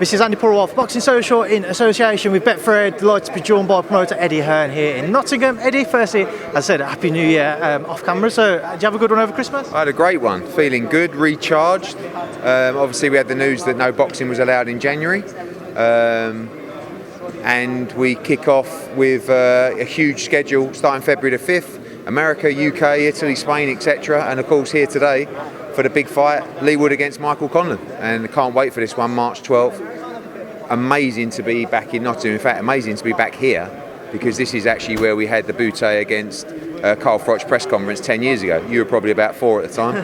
This is Andy Purewal for Boxing Social in association with Betfred. Delighted to be joined by promoter Eddie Hearn here in Nottingham. Eddie, firstly, as I said, Happy New Year off camera. So, did you have a good one over Christmas? I had a great one. Feeling good, recharged. Obviously, we had the news that no boxing was allowed in January. And we kick off with a huge schedule starting February the 5th. America, UK, Italy, Spain, etc. And of course, here today for the big fight, Wood against Wood-Conlan. And I can't wait for this one, March 12th. Amazing to be back in Nottingham. In fact, amazing to be back here, because this is actually where we had the Butte against Carl Froch press conference 10 years ago. You were probably about 4 at the time.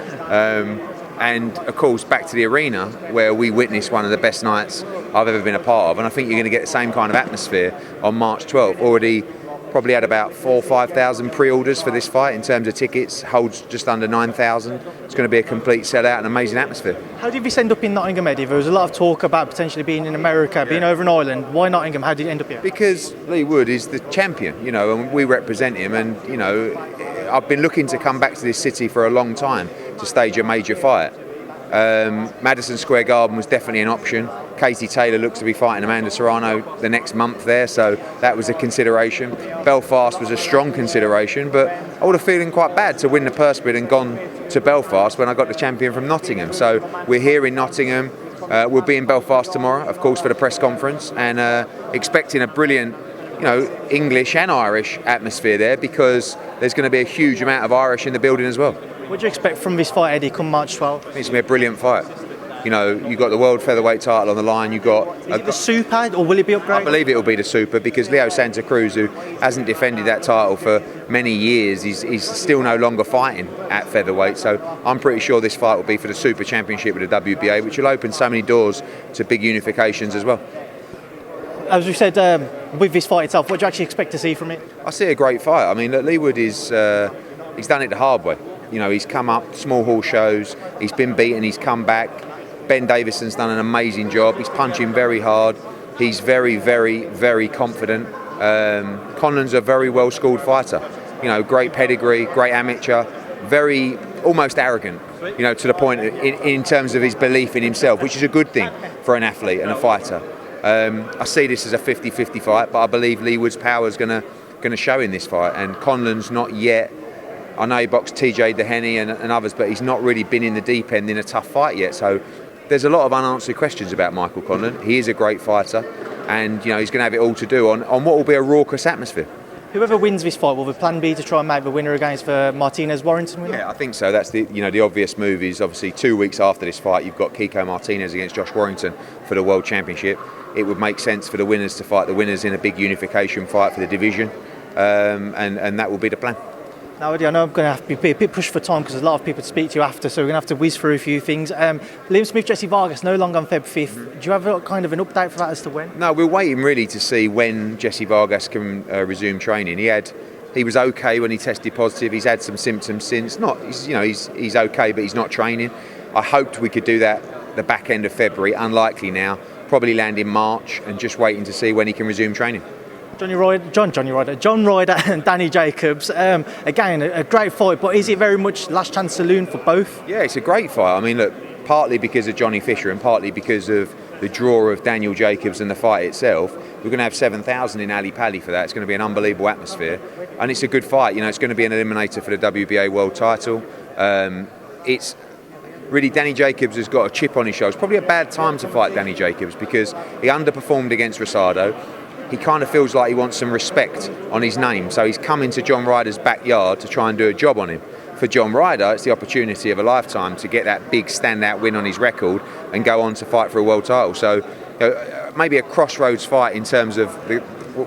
And of course, back to the arena where we witnessed one of the best nights I've ever been a part of. And I think you're going to get the same kind of atmosphere on March 12th. Already probably had about 4,000 or 5,000 pre-orders for this fight in terms of tickets, holds just under 9,000. It's going to be a complete sellout and amazing atmosphere. How did this end up in Nottingham, Eddie? There was a lot of talk about potentially being in America, being over in Ireland. Why Nottingham? How did it end up here? Because Wood is the champion, and we represent him. And, I've been looking to come back to this city for a long time to stage a major fight. Madison Square Garden was definitely an option. Katie Taylor looks to be fighting Amanda Serrano the next month there, so that was a consideration. Belfast was a strong consideration, but I would have feeling quite bad to win the purse bid and gone to Belfast when I got the champion from Nottingham. So we're here in Nottingham. We'll be in Belfast tomorrow, of course, for the press conference, and expecting a brilliant English and Irish atmosphere there, because there's going to be a huge amount of Irish in the building as well. What do you expect from this fight, Eddie, come March 12th? I think it's going to be a brilliant fight. You've got the world featherweight title on the line. Is it the super, or will it be upgraded? I believe it will be the super, because Leo Santa Cruz, who hasn't defended that title for many years, he's still no longer fighting at featherweight. So I'm pretty sure this fight will be for the super championship with the WBA, which will open so many doors to big unifications as well. As we said, with this fight itself, what do you actually expect to see from it? I see a great fight. I mean, Wood is he's done it the hard way. He's come up small hall shows. He's been beaten. He's come back. Ben Davison's done an amazing job. He's punching very hard. He's very, very, very confident. Conlan's a very well-schooled fighter. Great pedigree, great amateur, very almost arrogant. To the point in terms of his belief in himself, which is a good thing for an athlete and a fighter. I see this as a 50-50 fight, but I believe Wood's power is going to show in this fight. And Conlan's not yet. I know he boxed TJ Dehenny and others, but he's not really been in the deep end in a tough fight yet. So there's a lot of unanswered questions about Wood-Conlan. He is a great fighter, and he's going to have it all to do on what will be a raucous atmosphere. Whoever wins this fight, will the plan be to try and make the winner against Martinez-Warrington winner? Yeah, I think so. That's the obvious move is obviously 2 weeks after this fight, you've got Kiko Martinez against Josh Warrington for the World Championship. It would make sense for the winners to fight the winners in a big unification fight for the division, and that will be the plan. Now, Eddie, I know I'm going to have to be a bit pushed for time because there's a lot of people to speak to you after, so we're going to have to whiz through a few things. Liam Smith, Jesse Vargas, no longer on Feb 5th. Do you have kind of an update for that as to when? No, we're waiting really to see when Jesse Vargas can resume training. He was okay when he tested positive. He's had some symptoms since. He's okay, but he's not training. I hoped we could do that the back end of February. Unlikely now. Probably land in March, and just waiting to see when he can resume training. John Ryder and Danny Jacobs. Again, a great fight, but is it very much last chance saloon for both? Yeah, it's a great fight. I mean, look, partly because of Johnny Fisher and partly because of the draw of Daniel Jacobs and the fight itself. We're going to have 7,000 in Ali Pali for that. It's going to be an unbelievable atmosphere, and it's a good fight. It's going to be an eliminator for the WBA world title. It's really, Danny Jacobs has got a chip on his shoulder. It's probably a bad time to fight Danny Jacobs because he underperformed against Rosado. He kind of feels like he wants some respect on his name, so he's come into John Ryder's backyard to try and do a job on him. For John Ryder, it's the opportunity of a lifetime to get that big standout win on his record and go on to fight for a world title. So maybe a crossroads fight in terms of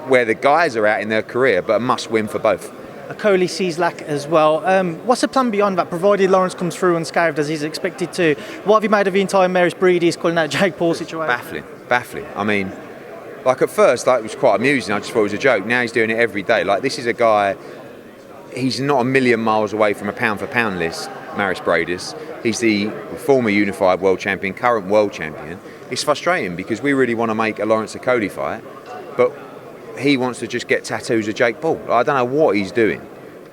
where the guys are at in their career, but a must-win for both. A Coley Cieslak as well. What's the plan beyond that, provided Lawrence comes through unscathed as he's expected to? What have you made of the entire Maris Breedy's calling out Jake Paul situation? Baffling. I mean, at first, it was quite amusing. I just thought it was a joke. Now he's doing it every day. This is a guy, he's not a million miles away from a pound-for-pound list, Maris Breedis. He's the former unified world champion, current world champion. It's frustrating because we really want to make a Lawrence Cody fight, but he wants to just get tattoos of Jake Paul. I don't know what he's doing.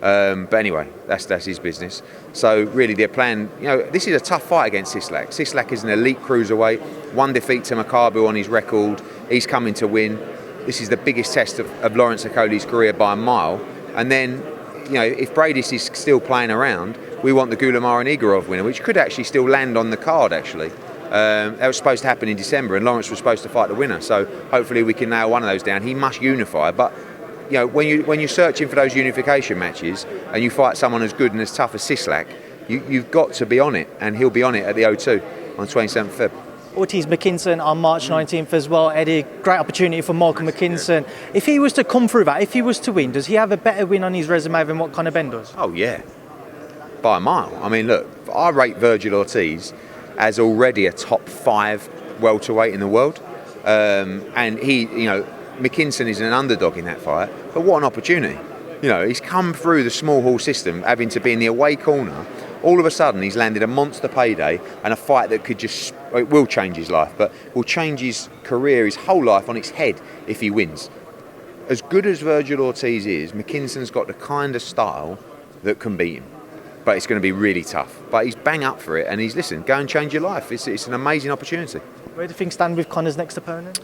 But anyway, that's his business. So really their plan, this is a tough fight against Cieslak. Cieslak is an elite cruiserweight, 1 defeat to Makabu on his record. He's coming to win. This is the biggest test of Lawrence Okoli's career by a mile. And then, if Bradis is still playing around, we want the Gulamar and Igorov winner, which could actually still land on the card, actually. That was supposed to happen in December, and Lawrence was supposed to fight the winner. So hopefully we can nail one of those down. He must unify, but when you're searching for those unification matches and you fight someone as good and as tough as Sislak, you've got to be on it, and he'll be on it at the O2 on 27th Feb. Ortiz McKinson on March 19th as well. Eddie, great opportunity for Michael McKinson. If he was to come through that, if he was to win, does he have a better win on his resume than what Conor Benn does? Oh yeah, by a mile. I mean, look, I rate Virgil Ortiz as already a top 5 welterweight in the world, and he, McKinson is an underdog in that fight. But what an opportunity! He's come through the small hall system, having to be in the away corner. All of a sudden, he's landed a monster payday and a fight that it will change his life, but will change his career, his whole life on its head if he wins. As good as Virgil Ortiz is, McKinson's got the kind of style that can beat him. But it's going to be really tough. But he's bang up for it, and go and change your life. It's an amazing opportunity. Where do things stand with Conor's next opponent?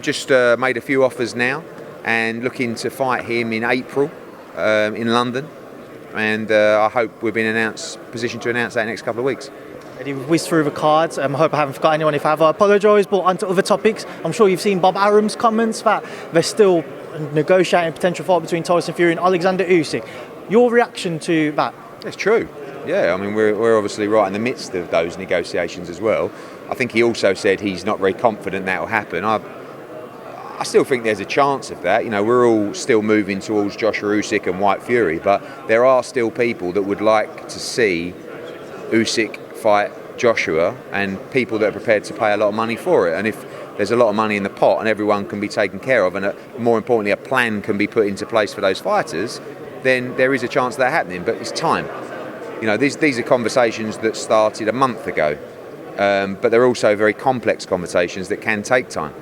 Just made a few offers now, and looking to fight him in April in London. And I hope we've been positioned to announce that in the next couple of weeks. Eddie, we've whizzed through the cards. I hope I haven't forgot anyone. If I have, I apologise. But on to other topics. I'm sure you've seen Bob Arum's comments that they're still negotiating a potential fight between Tyson Fury and Alexander Usyk. Your reaction to that? It's true. Yeah, I mean, we're obviously right in the midst of those negotiations as well. I think he also said he's not very confident that will happen. I still think there's a chance of that. We're all still moving towards Joshua Usyk and Whyte Fury, but there are still people that would like to see Usyk fight Joshua, and people that are prepared to pay a lot of money for it. And if there's a lot of money in the pot and everyone can be taken care of, and more importantly, a plan can be put into place for those fighters, then there is a chance of that happening. But it's time. These are conversations that started a month ago, but they're also very complex conversations that can take time.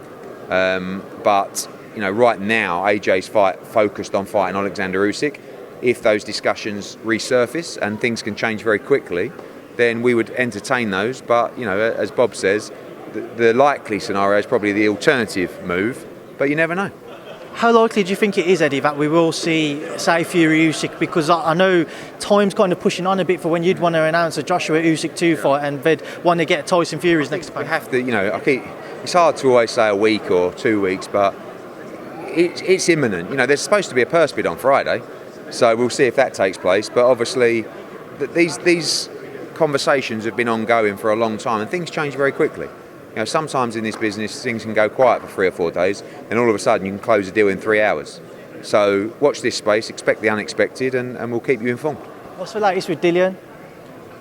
But right now, AJ's fight focused on fighting Alexander Usyk. If those discussions resurface and things can change very quickly, then we would entertain those. But as Bob says, the likely scenario is probably the alternative move. But you never know. How likely do you think it is, Eddie, that we will see, say, Fury-Usyk? Because I know time's kind of pushing on a bit for when you'd want to announce a Joshua Usyk 2 fight, and they'd want to get Tyson Fury's next opponent. We have to, it's hard to always say a week or 2 weeks, but it's imminent. There's supposed to be a purse bid on Friday, so we'll see if that takes place. But obviously, these conversations have been ongoing for a long time, and things change very quickly. Sometimes in this business things can go quiet for 3 or 4 days, and all of a sudden you can close a deal in 3 hours. So watch this space, expect the unexpected, and we'll keep you informed. What's the latest with Dillian?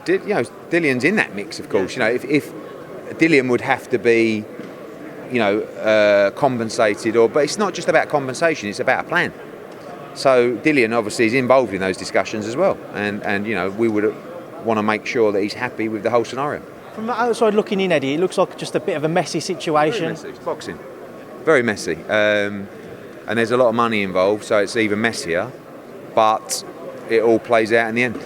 Dillian's in that mix, of course. If Dillian would have to be, compensated, but it's not just about compensation; it's about a plan. So Dillian obviously is involved in those discussions as well, and we would want to make sure that he's happy with the whole scenario. From the outside looking in, Eddie, it looks like just a bit of a messy situation. Very messy. It's boxing. Very messy. And there's a lot of money involved, so it's even messier. But it all plays out in the end.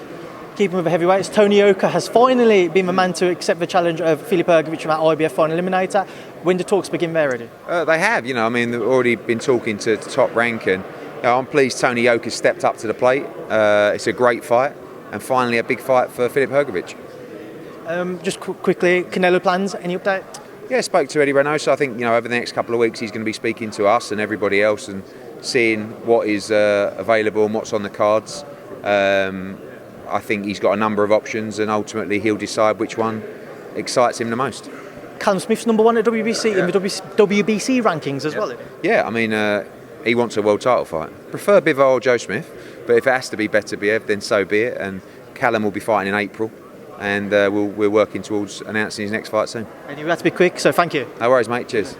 Keeping with the heavyweights, Tony Oka has finally been the man to accept the challenge of Filip Hrgović from that IBF final eliminator. When do talks begin there, Eddie? They have. They've already been talking to Top Rank, and I'm pleased Tony Oka stepped up to the plate. It's a great fight, and finally a big fight for Filip Hrgović. Just quickly, Canelo plans, any update? Yeah, spoke to Eddie Reynoso. I think over the next couple of weeks he's going to be speaking to us and everybody else and seeing what is available and what's on the cards. I think he's got a number of options, and ultimately he'll decide which one excites him the most. Callum Smith's number one at WBC in the WBC rankings as well. Yeah, he wants a world title fight. Prefer Bivol or Joe Smith, but if it has to be Beterbiev, then so be it. And Callum will be fighting in April. And we're working towards announcing his next fight soon. And you have to be quick, so thank you. No worries, mate. Cheers.